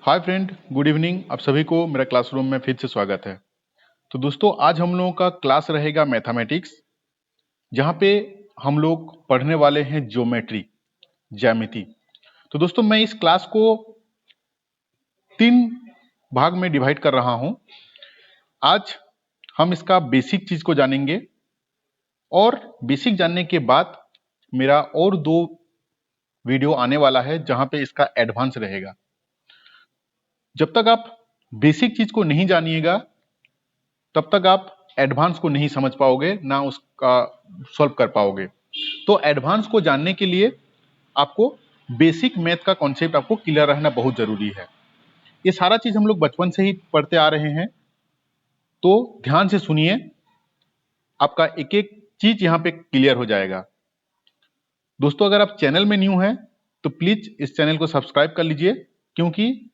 Hi friend, good evening. आप सभी को मेरा क्लासरूम में फिर से स्वागत है। तो दोस्तों, आज हम लोगों का क्लास रहेगा मैथमेटिक्स, जहाँ पे हम लोग पढ़ने वाले हैं ज्योमेट्री, ज्यामिति। तो दोस्तों, मैं इस क्लास को 3 भाग में डिवाइड कर रहा हूँ। आज हम इसका बेसिक चीज को जानेंगे और बेसिक जानने के बाद मेरा और 2 वीडियो आने वाला है जहाँ पे इसका एडवांस रहेगा। जब तक आप बेसिक चीज को नहीं जानिएगा तब तक आप एडवांस को नहीं समझ पाओगे, ना उसका सॉल्व कर पाओगे। तो एडवांस को जानने के लिए आपको बेसिक मैथ का कॉन्सेप्ट आपको क्लियर रहना बहुत जरूरी है। ये सारा चीज हम लोग बचपन से ही पढ़ते आ रहे हैं, तो ध्यान से सुनिए, आपका एक एक चीज यहाँ पे क्लियर हो जाएगा। दोस्तों, अगर आप चैनल में न्यू हैं तो प्लीज इस चैनल को सब्सक्राइब कर लीजिए, क्योंकि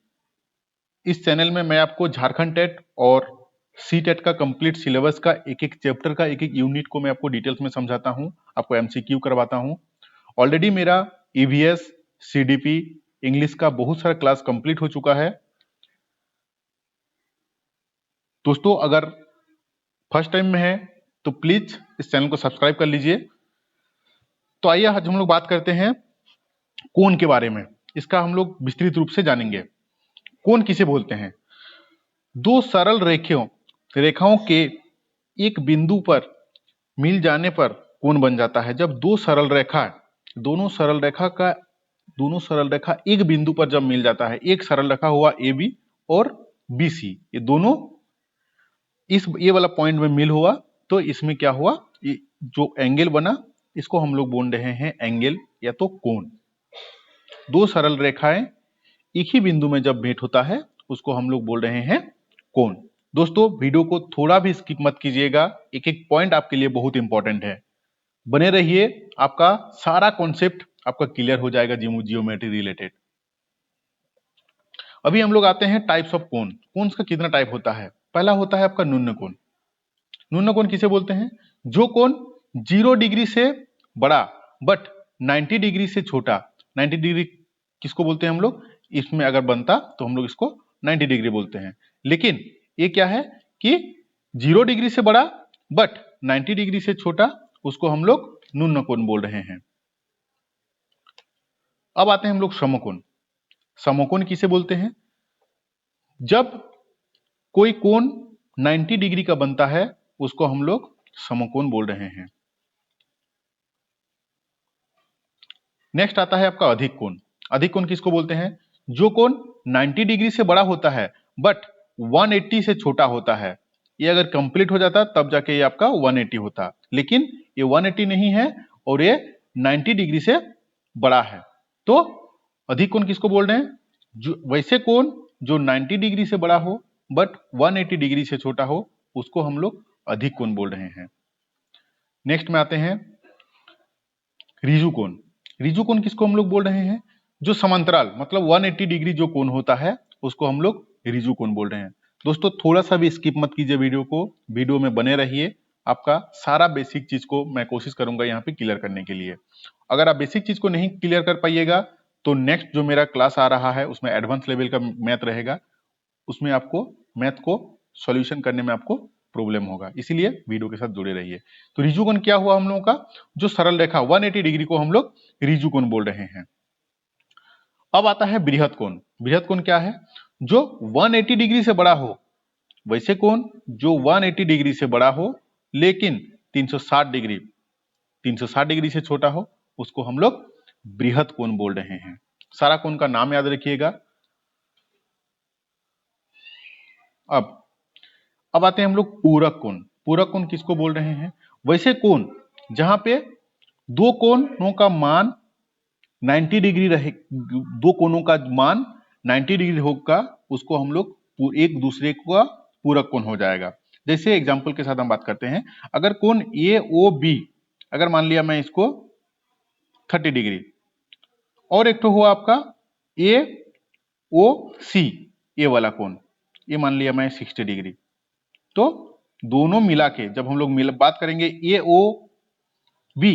इस चैनल में मैं आपको झारखंड टेट और सी टेट का कंप्लीट सिलेबस का एक एक चैप्टर का एक एक यूनिट को मैं आपको डिटेल्स में समझाता हूं, आपको एमसीक्यू करवाता हूं। ऑलरेडी मेरा ईवीएस, सीडीपी, इंग्लिश का बहुत सारा क्लास कंप्लीट हो चुका है। दोस्तों, अगर फर्स्ट टाइम में है तो प्लीज इस चैनल को सब्सक्राइब कर लीजिए। तो आइए आज हम लोग बात करते हैं कोण के बारे में। इसका हम लोग विस्तृत रूप से जानेंगे। कोण किसे बोलते हैं? 2 सरल रेखाओं के एक बिंदु पर मिल जाने पर कोण बन जाता है। जब दोनों सरल रेखा एक बिंदु पर जब मिल जाता है, एक सरल रेखा हुआ ए बी और बी सी, ये दोनों ये वाला पॉइंट में मिल हुआ, तो इसमें क्या हुआ, ये जो एंगल बना इसको हम लोग बोल रहे हैं एंगल या तो कोण। 2 सरल रेखाएं एक ही बिंदु में जब भेंट होता है उसको हम लोग बोल रहे हैं कोण। दोस्तों, वीडियो को थोड़ा भी स्किप मत कीजिएगा, एक एक पॉइंट आपके लिए बहुत इंपॉर्टेंट है। बने रहिए, आपका सारा कॉन्सेप्ट आपका क्लियर हो जाएगा जियोमेट्री रिलेटेड। अभी हम लोग आते हैं टाइप्स ऑफ कोण। कोण का कितना टाइप होता है? पहला होता है आपका न्यून कोण। न्यून कोण किसे बोलते हैं? जो कोण 0 डिग्री से बड़ा बट 90 डिग्री से छोटा। 90 डिग्री किसको बोलते हैं हम लोग? इसमें अगर बनता तो हम लोग इसको 90 डिग्री बोलते हैं। लेकिन ये क्या है कि 0 डिग्री से बड़ा बट 90 डिग्री से छोटा, उसको हम लोग न्यून कोण बोल रहे हैं। अब आते हैं हम लोग समकोण। समकोण किसे बोलते हैं? जब कोई कोण 90 डिग्री का बनता है उसको हम लोग समकोण बोल रहे हैं। नेक्स्ट आता है आपका अधिक कोण। अधिक कोण किसको बोलते हैं? जो कोण 90 डिग्री से बड़ा होता है बट 180 से छोटा होता है। ये अगर कंप्लीट हो जाता तब जाके ये आपका 180 होता, लेकिन ये 180 नहीं है और ये 90 डिग्री से बड़ा है, तो अधिक कोण किसको बोल रहे हैं? जो वैसे कोण जो 90 डिग्री से बड़ा हो बट 180 डिग्री से छोटा हो, उसको हम लोग अधिक कोण बोल रहे हैं। नेक्स्ट में आते हैं ऋजु कोण। ऋजु कोण किसको हम लोग बोल रहे हैं? जो समांतराल मतलब 180 डिग्री जो कोण होता है उसको हम लोग ऋजु कोण बोल रहे हैं। दोस्तों, थोड़ा सा भी स्किप मत कीजिए वीडियो को, वीडियो में बने रहिए। आपका सारा बेसिक चीज को मैं कोशिश करूंगा यहाँ पे क्लियर करने के लिए। अगर आप बेसिक चीज को नहीं क्लियर कर पाइएगा तो नेक्स्ट जो मेरा क्लास आ रहा है उसमें एडवांस लेवल का मैथ रहेगा, उसमें आपको मैथ को सॉल्यूशन करने में आपको प्रॉब्लम होगा, इसीलिए वीडियो के साथ जुड़े रहिए। तो ऋजु कोण क्या हुआ हम लोगों का? जो सरल रेखा 180 डिग्री को हम लोग ऋजु कोण बोल रहे हैं। अब आता है बृहद कोण। बृहद कोण क्या है? जो 180 डिग्री से बड़ा हो। वैसे कोण जो 180 डिग्री से बड़ा हो लेकिन 360 डिग्री से छोटा हो, उसको हम लोग बृहद कोण बोल रहे हैं। सारा कोण का नाम याद रखिएगा। अब आते हैं हम लोग पूरक कोण। पूरक कोण किसको बोल रहे हैं? वैसे कोण जहां पे दो कोणों का मान 90 डिग्री रहे, दो कोणों का मान 90 डिग्री होगा, उसको हम लोग एक दूसरे का पूरक कोण हो जाएगा। जैसे एग्जांपल के साथ हम बात करते हैं, अगर कोण ए ओ बी, अगर मान लिया मैं इसको 30 डिग्री, और एक तो हुआ आपका ए ओ सी, ये वाला कोण, ये मान लिया मैं 60 डिग्री, तो दोनों मिला के जब हम लोग बात करेंगे ए ओ बी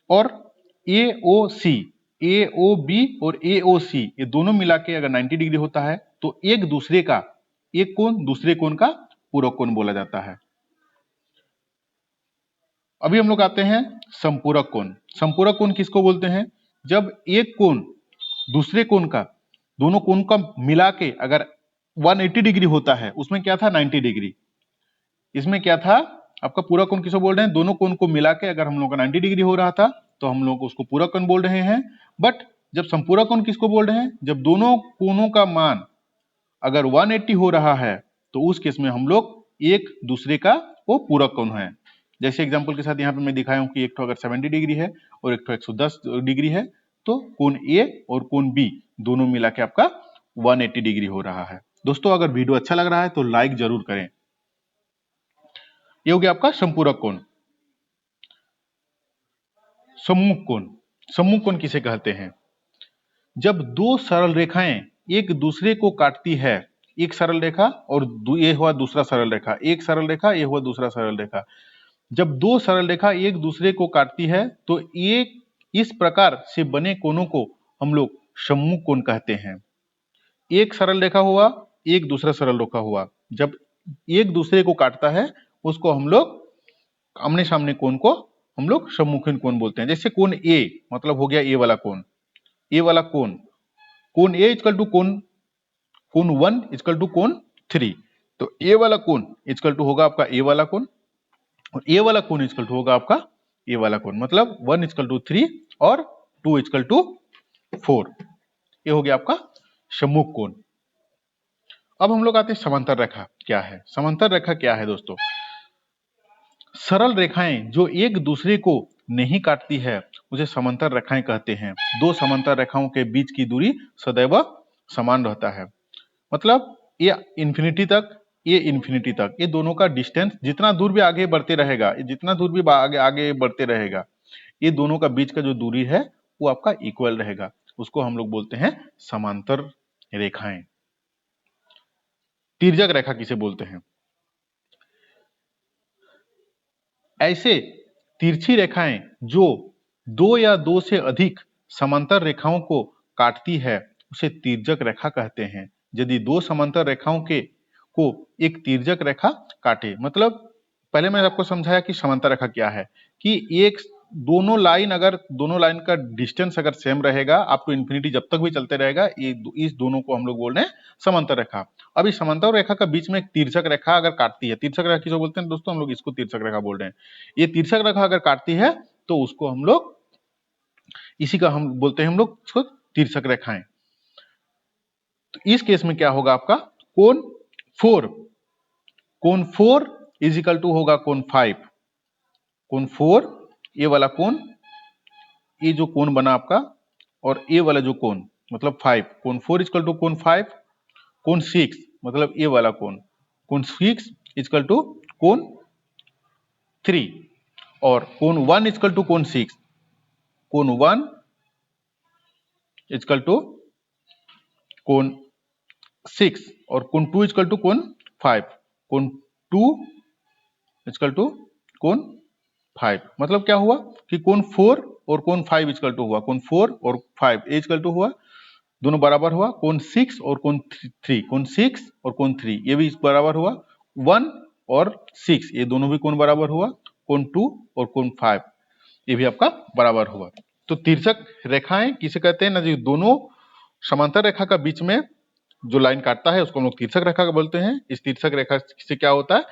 और ए ओ सी, ए ओ बी और ए ओ सी ये दोनों मिला के अगर 90 डिग्री होता है तो एक दूसरे का एक कोण दूसरे कोण का पूरक कोण बोला जाता है। अभी हम लोग आते हैं संपूरक कोण। संपूरक कोण किसको बोलते हैं? जब एक कोण दूसरे कोण का दोनों कोण का मिला के अगर 180 डिग्री होता है, उसमें क्या था 90 डिग्री, इसमें क्या था आपका पूरक कोण किसको बोल रहे हैं? दोनों कोण को मिला के अगर हम लोग का 90 डिग्री हो रहा था तो हम लोग उसको पूरक कोण बोल रहे हैं। बट जब संपूरक कोण किसको बोल रहे हैं? जब दोनों कोणों का मान अगर 180 हो रहा है तो उस केस में हम लोग एक दूसरे का वो पूरक कोण है। जैसे एग्जांपल के साथ यहाँ पे मैं दिखाया हूं कि एक तो अगर 70 डिग्री है और एक तो 110 डिग्री है तो कोण ए और कोण बी दोनों मिला के आपका 180 डिग्री हो रहा है। दोस्तों अगर वीडियो अच्छा लग रहा है तो लाइक जरूर करें। ये हो गया आपका संपूरक कोण। सम्मुख कोण। सम्मुख कोण किसे कहते हैं? जब दो सरल रेखाएं एक दूसरे को काटती है, एक सरल रेखा और ये हुआ दूसरा सरल रेखा, एक सरल रेखा ये हुआ दूसरा सरल रेखा, जब दो सरल रेखा एक दूसरे को काटती है तो एक इस प्रकार से बने कोणों को हम लोग सम्मुख कोण कहते हैं। एक सरल रेखा हुआ, एक दूसरा सरल रेखा हुआ, जब एक दूसरे को काटता है उसको हम लोग आमने सामने कोण को हम लोग सम्मुखीन कोण बोलते हैं। जैसे कोण ए मतलब हो गया ए वाला कोण, ए वाला कोण, कोण ए इक्वल टू कोण 1 इक्वल टू कोण 3, तो ए वाला कोण इक्वल टू होगा आपका ए वाला कोण और ए वाला कोण इक्वल टू होगा आपका ए वाला कोण, मतलब 1 इक्वल टू 3 और 2 इक्वल टू 4। ये हो गया आपका सम्मुख कोण। अब हम लोग आते हैं समांतर रेखा क्या है। समांतर रेखा क्या है दोस्तों? सरल रेखाएं जो एक दूसरे को नहीं काटती है उसे समांतर रेखाएं कहते हैं। दो समांतर रेखाओं के बीच की दूरी सदैव समान रहता है, मतलब ये इंफिनिटी तक, ये इंफिनिटी तक, ये दोनों का डिस्टेंस जितना दूर भी आगे बढ़ते रहेगा, जितना दूर भी आगे आगे बढ़ते रहेगा, ये दोनों का बीच का जो दूरी है वो आपका इक्वल रहेगा। उसको हम लोग बोलते हैं समांतर रेखाएं। तिर्यक रेखा किसे बोलते हैं? ऐसे तिरछी रेखाएं जो दो या दो से अधिक समांतर रेखाओं को काटती है उसे तिर्यक रेखा कहते हैं। यदि दो समांतर रेखाओं के को एक तिर्यक रेखा काटे, मतलब पहले मैंने आपको समझाया कि समांतर रेखा क्या है, कि एक दोनों लाइन अगर दोनों लाइन का डिस्टेंस अगर सेम रहेगा अप टू इंफिनिटी जब तक भी चलते रहेगा, ये इस दोनों को हम लोग बोल रहे हैं समांतर रेखा। अब इस समांतर रेखा का बीच में एक तिरछक रेखा अगर काटती है, तिरछक रेखा किसको बोलते हैं दोस्तों? हम लोग इसको तिरछक रेखा बोल रहे हैं। ये तिरछक रेखा अगर काटती है तो उसको हम लोग इसी का हम बोलते हैं हम लोग उसको तिरछक रेखाएं। तो इस केस में क्या होगा आपका कोण 4, कोण 4 इज इक्वल टू होगा कोण 5, कोण 4 ये वाला कोण, ये जो कोण बना आपका और ये वाला जो कोण मतलब 5, कोण 4 इक्वल टू कोण 5, कोण 6 मतलब ये वाला कोण, कोण 6 इक्वल टू कोण 3 और कोण 1 इक्वल टू कोण 6, कोण 1 इक्वल टू कोण 6 और कोण 2 इक्वल टू कोण 5, कोण 2 इक्वल टू कोण 5। मतलब क्या हुआ कि कोण 4 और कोण 5 इक्वल टू हुआ, कोण 4 और 5 ए इक्वल टू हुआ, दोनों बराबर हुआ। कोण 6 और कोण 3, कोण 6 और कोण 3 ये भी बराबर हुआ। 1 और 6 ये दोनों भी कोण बराबर हुआ। कोण 2 और कोण 5 ये भी आपका बराबर हुआ। तो तिरछक रेखाएं किसे कहते हैं ना, जो दोनों समांतर रेखा का बीच में जो लाइन काटता है उसको हम लोग तिरछक रेखा का बोलते हैं। इस तिरछक रेखा से क्या होता है,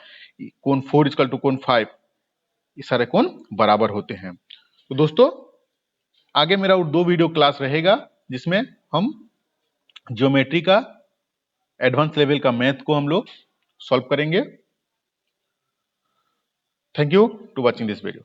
कोण 4 इक्वल टू कोण 5 ये सारे कोण बराबर होते हैं। तो दोस्तों आगे मेरा 2 वीडियो क्लास रहेगा जिसमें हम ज्योमेट्री का एडवांस लेवल का मैथ को हम लोग सॉल्व करेंगे। Thank you to watching this video.